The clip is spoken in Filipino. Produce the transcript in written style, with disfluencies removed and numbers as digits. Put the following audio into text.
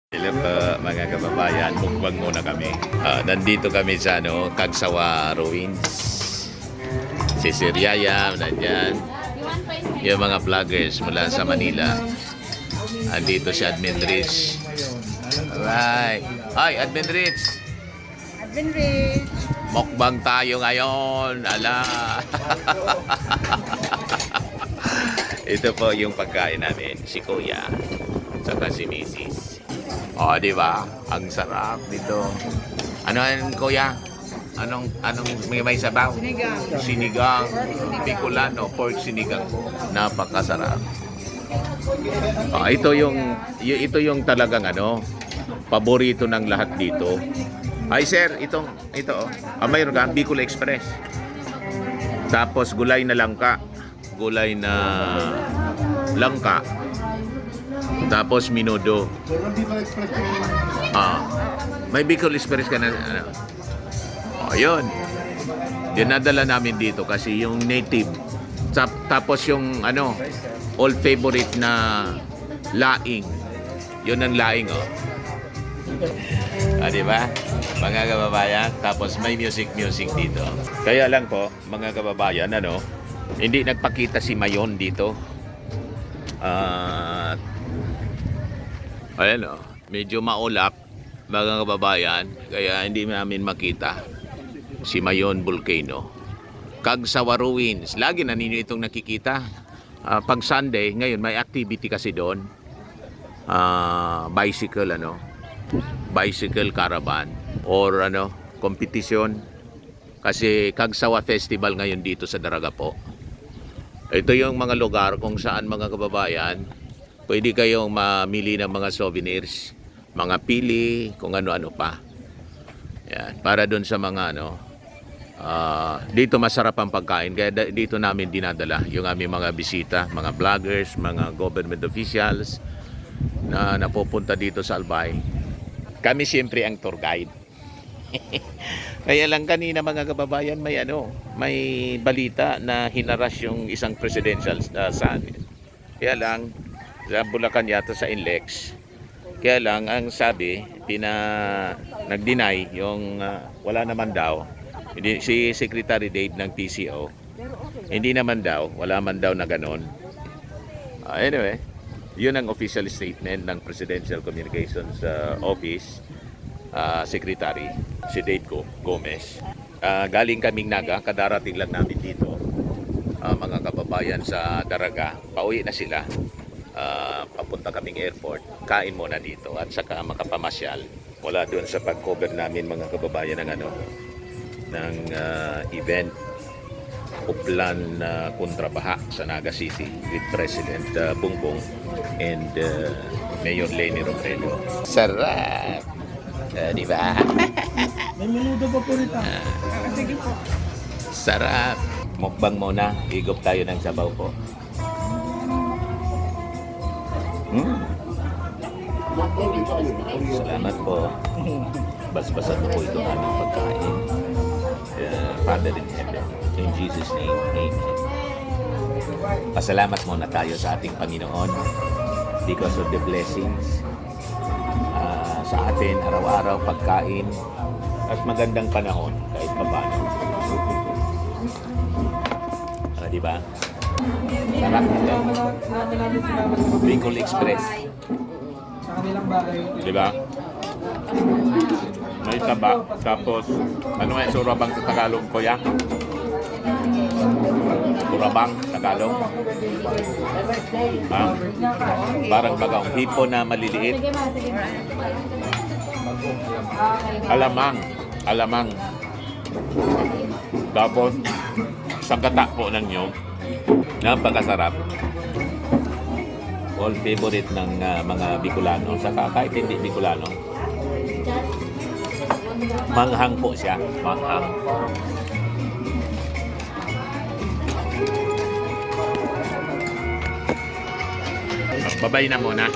Hello po mga kababayan, mukbang muna kami. Nandito kami sa Cagsawa Ruins. Si Sir Yaya, nandyan. Yung mga vloggers mula sa Manila. Andito si Admin Rich. Alright. Hi, Admin Rich. Admin Rich. Mukbang tayo ngayon. Ala. Ito po yung pagkain namin. Si Kuya. Saka si Mrs. Di ba? Ang sarap nito. Ano yan, Kuya? Anong may sabaw? Sinigang. Sinigang. Bicolano, pork sinigang po. Napakasarap. Ito yung talagang paborito ng lahat dito. Ay sir, ito. Mayroon ka, Bicol Express. Tapos gulay na langka. Gulay na langka. Tapos minudo. May Bicol Express ka na. Yun. Dinadala namin dito kasi yung native. Tapos yung old favorite na laing. Yun ang laing, diba? Mga kababayan, tapos may music dito. Kaya lang po, mga kababayan, hindi nagpakita si Mayon dito. Ayan medyo maulap mga kababayan, kaya hindi namin makita si Mayon Volcano. Cagsawa Ruins, lagi na ninyo itong nakikita. Pag Sunday, ngayon may activity kasi doon. Bicycle caravan or competition. Kasi Cagsawa Festival ngayon dito sa Daragapo. Ito yung mga lugar kung saan mga kababayan pwede kayong mamili ng mga souvenirs, mga pili, kung ano-ano pa. Yan, para doon sa mga dito masarap ang pagkain. Kaya dito namin dinadala yung aming mga bisita, mga vloggers, mga government officials na napupunta dito sa Albay. Kami siyempre ang tour guide. Kaya lang kanina mga kababayan may balita na hinaras yung isang presidential son. Kaya lang sa Bulacan yata sa Inlex. Kaya lang ang sabi nag-deny yung wala naman daw. Si Secretary Dave ng PCO. Hindi naman daw, wala man daw na ganon. Anyway, yun ang official statement ng Presidential Communications Office. Secretary si Dave Gomez. Galing kaming Naga, kadarating lang namin dito mga kababayan sa Daraga. Pauwi na sila. Papunta kaming airport. Kain muna dito at saka makapamasyal. Wala doon sa pag-cover namin mga kababayan ng event Uplan kontrabaha sa Naga City with President Bongbong and Mayor Leni Robredo. Sarap! Di ba? May minuto pa po rito. Sige po. Sarap. Mukbang muna. Igop tayo ng sabaw po. Salamat po. Basbasan po itong aming pagkain. Father in heaven. In Jesus' name, amen. Pasalamat muna tayo sa ating Panginoon because of the blessings sa atin araw-araw pagkain at magandang panahon kahit paano. Diba? Sarap nito. Bicol Express. Sa kanilang bagay. Diba? May taba. Tapos, ano nga surabang sa Tagalog, Kuya? Surabang, Tagalog. Parang bagaong hipo na maliliit. Alamang. Tapos, isang gata po ng nyog. Napakasarap. All favorite ng mga Bicolano. Saka kahit hindi Bicolano. Manghang po siya. Manghang. Babay na muna.